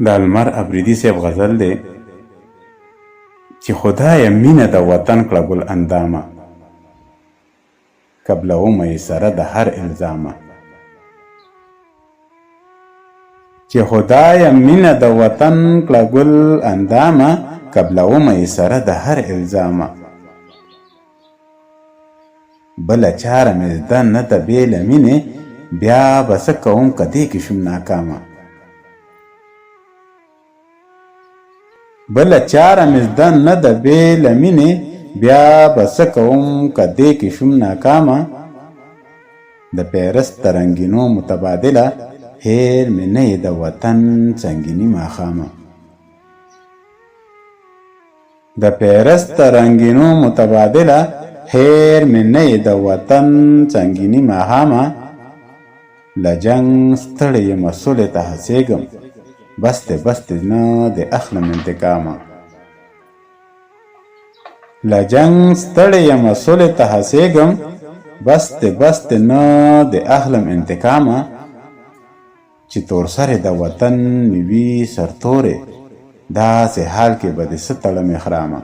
د المر افریدي صاحب غزل دی چې خدایه مینه د وطن کړه ګل اندامه، قبلومه یې سره د هر الزامه. چې خدایه مینه د وطن کړه ګل اندامه، قبلومه یې سره د هر الزامه. بله چاره مې زده نه ده بې له مینې، بیا به څه کوم که دې کې شوم ناکامه. بله چاره مې زده نه ده بې له مینې، بیا به څه کوم که دې کې شوم ناکامه. د پیرس ترنګینو متبادله، هیر مې نه یې د وطن سنګیني ماښامه. د پیرس ترنګینو متبادله، هیر مې نه یې د وطن سنګیني ماښامه. له جنګ ستړی یمه سولې ته هڅېږم، بس دی نه د اخلم انتقامه. له جنګ ستړی یمه سولې ته هڅېږم، بس دی نه د اخلم انتقامه. چې تور سرې د وطن مې وي سرتورې، داسې حال کې به دې څه تړم احرامه.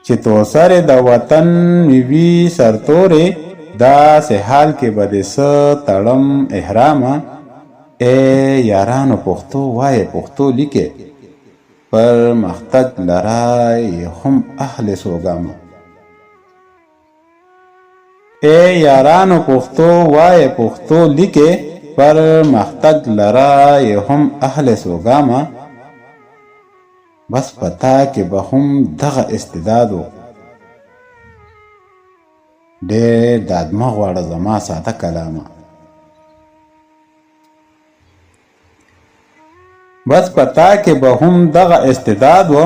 چې تور سرې د وطن مې وي سرتورې، داسې حال کې به دې څه تړم احرامه. ای یارانو پښتو وایه پښتو لیکې، پرمختګ لرای هم اهل سوګامه. ای یارانو پښتو وایه پښتو لیکې، پرمختګ لرای هم اهل سوګامه. بس پتا کې به هم دغه استعدادو، ډېر دادمه غواړه زما ساده کلامه. بس پتا کې به هم دغه استعداد و،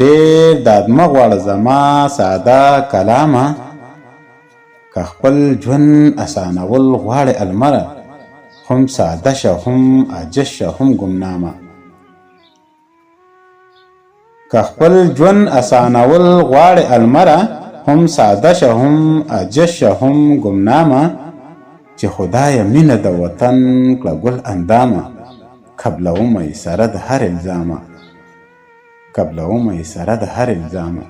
ډېر دادمه غواړه زما ساده کلامه. که خپل ژوند اسانول غواړې المره، هم ساده شه هم عاجز شه هم ګمنامه. که خپل ژوند اسانول غواړې المره، هم ساده شه هم عاجز شه هم ګمنامه. چې خدایه مینه د وطن کړه ګل اندامه، قبلومه یې سره د هر الزامه. قبلومه یې سره د هر الزامه.